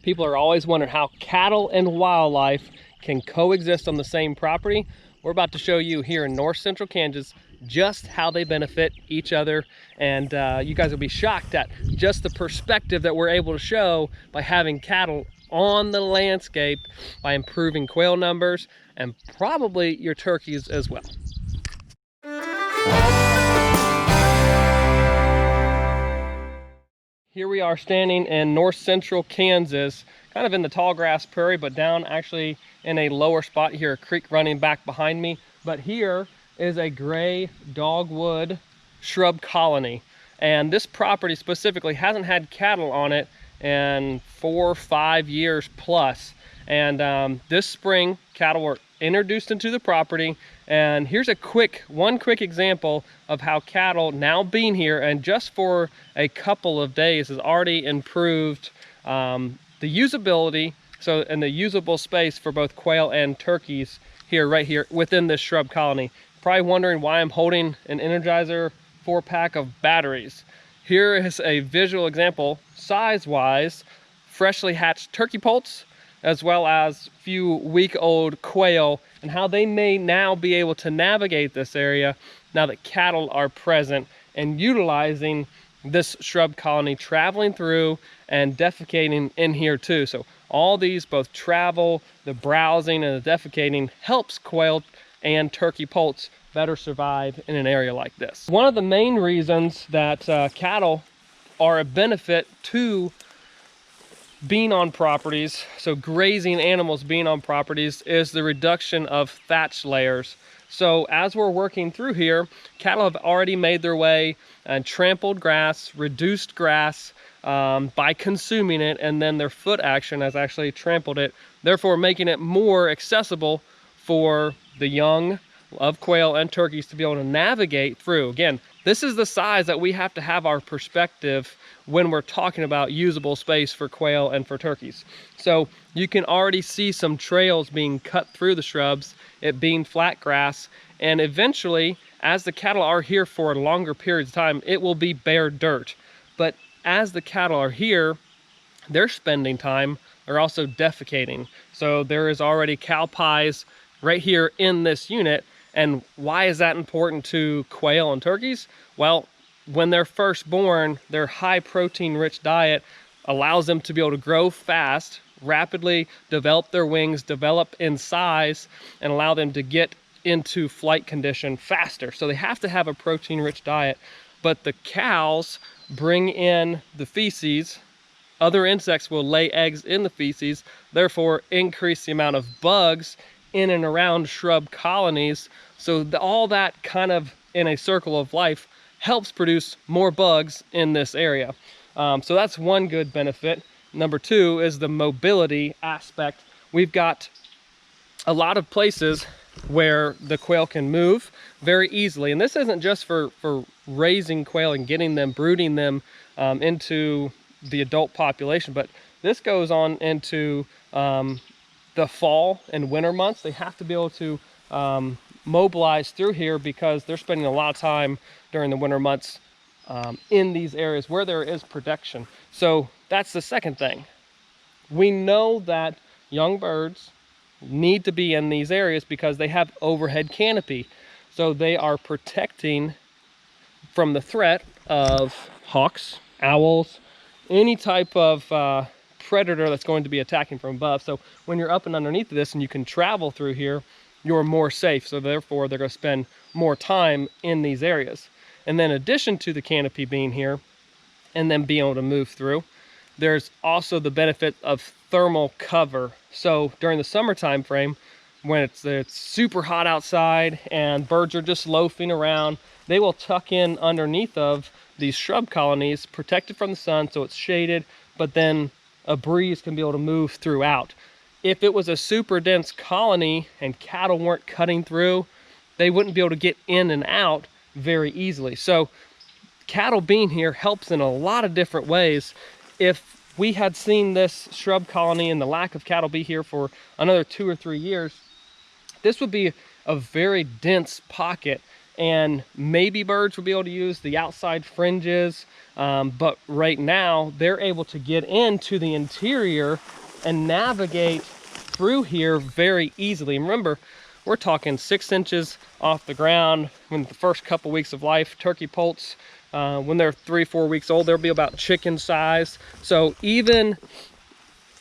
People are always wondering how cattle and wildlife can coexist on the same property. We're about to show you here in north central Kansas just how they benefit each other, and you guys will be shocked at just the perspective that we're able to show by having cattle on the landscape, by improving quail numbers and probably your turkeys as well. Here we are standing in north central Kansas, kind of in the tall grass prairie, but down actually in a lower spot here, a creek running back behind me. But here is a gray dogwood shrub colony. And this property specifically hasn't had cattle on it in 4 or 5 years plus. And this spring, cattle were introduced into the property. And here's one quick example of how cattle now being here and just for a couple of days has already improved the usability, and the usable space for both quail and turkeys here, right here within this shrub colony. Probably wondering why I'm holding an Energizer 4-pack of batteries. Here is a visual example, size-wise, freshly hatched turkey poults, as well as few week-old quail, and how they may now be able to navigate this area now that cattle are present and utilizing this shrub colony, traveling through and defecating in here too. So all these, both travel, the browsing and the defecating, helps quail and turkey poults better survive in an area like this. One of the main reasons that cattle are a benefit to being on properties, so grazing animals being on properties, is the reduction of thatch layers. So as we're working through here, cattle have already made their way and trampled grass, reduced grass by consuming it, and then their foot action has actually trampled it, therefore making it more accessible for the young of quail and turkeys to be able to navigate through. Again, this is the size that we have to have our perspective when we're talking about usable space for quail and for turkeys. So you can already see some trails being cut through the shrubs, it being flat grass, and eventually, as the cattle are here for longer periods of time, it will be bare dirt. But as the cattle are here, they're spending time, they're also defecating. So there is already cow pies right here in this unit. And why is that important to quail and turkeys? Well, when they're first born, their high protein rich diet allows them to be able to grow fast, rapidly develop their wings, develop in size, and allow them to get into flight condition faster. So they have to have a protein rich diet. But the cows bring in the feces. Other insects will lay eggs in the feces, therefore increase the amount of bugs in and around shrub colonies. So all that kind of in a circle of life helps produce more bugs in this area. So that's one good benefit. Number two is the mobility aspect. We've got a lot of places where the quail can move very easily. And this isn't just for raising quail and getting them, brooding them into the adult population, but this goes on into the fall and winter months. They have to be able to mobilize through here because they're spending a lot of time during the winter months in these areas where there is protection. So that's the second thing. We know that young birds need to be in these areas because they have overhead canopy. So they are protecting from the threat of hawks, owls, any type of predator that's going to be attacking from above. So when you're up and underneath this and you can travel through here, you're more safe. So therefore they're going to spend more time in these areas. And then in addition to the canopy being here and then being able to move through, there's also the benefit of thermal cover. So during the summertime frame, when it's super hot outside and birds are just loafing around, they will tuck in underneath of these shrub colonies, protected from the sun, so it's shaded, but then a breeze can be able to move throughout. If it was a super dense colony and cattle weren't cutting through, they wouldn't be able to get in and out very easily. So cattle being here helps in a lot of different ways. If we had seen this shrub colony and the lack of cattle be here for another 2 or 3 years, this would be a very dense pocket and maybe birds will be able to use the outside fringes, but right now they're able to get into the interior and navigate through here very easily. And remember, we're talking 6 inches off the ground when the first couple weeks of life. Turkey poults, when they're 3-4 weeks old, they'll be about chicken size. So even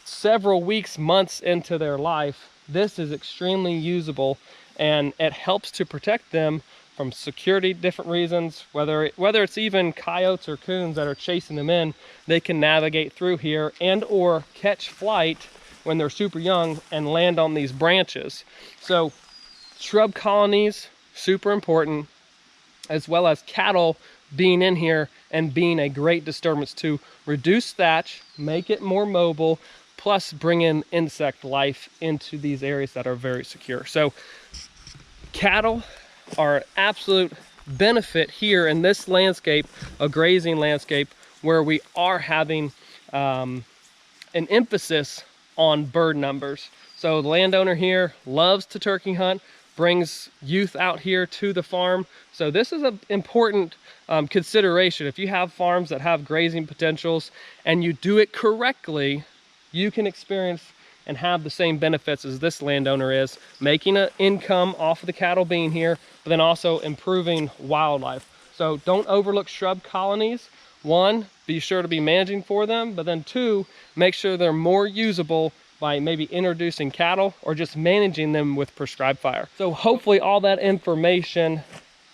several weeks, months into their life, this is extremely usable, and it helps to protect them from security, different reasons, whether it's even coyotes or coons that are chasing them in. They can navigate through here and or catch flight when they're super young and land on these branches. So shrub colonies, super important, as well as cattle being in here and being a great disturbance to reduce thatch, make it more mobile, plus bring in insect life into these areas that are very secure. So cattle are an absolute benefit here in this landscape, a grazing landscape, where we are having an emphasis on bird numbers. So the landowner here loves to turkey hunt, brings youth out here to the farm. So this is an important consideration. If you have farms that have grazing potentials and you do it correctly, you can experience and have the same benefits as this landowner is, making an income off of the cattle being here, but then also improving wildlife. So don't overlook shrub colonies. 1, be sure to be managing for them, but then 2, make sure they're more usable by maybe introducing cattle or just managing them with prescribed fire. So hopefully all that information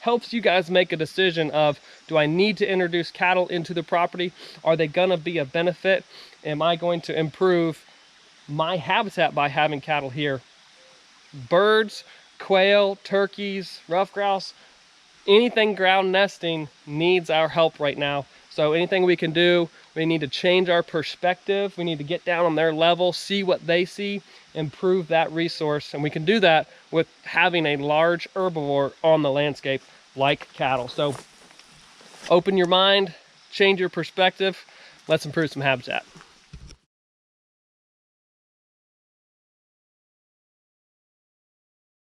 helps you guys make a decision of, do I need to introduce cattle into the property? Are they gonna be a benefit? Am I going to improve my habitat by having cattle here? Birds, quail, turkeys, ruffed grouse, anything ground nesting needs our help right now. So anything we can do, we need to change our perspective. We need to get down on their level, see what they see, improve that resource. And we can do that with having a large herbivore on the landscape like cattle. So open your mind, change your perspective. Let's improve some habitat.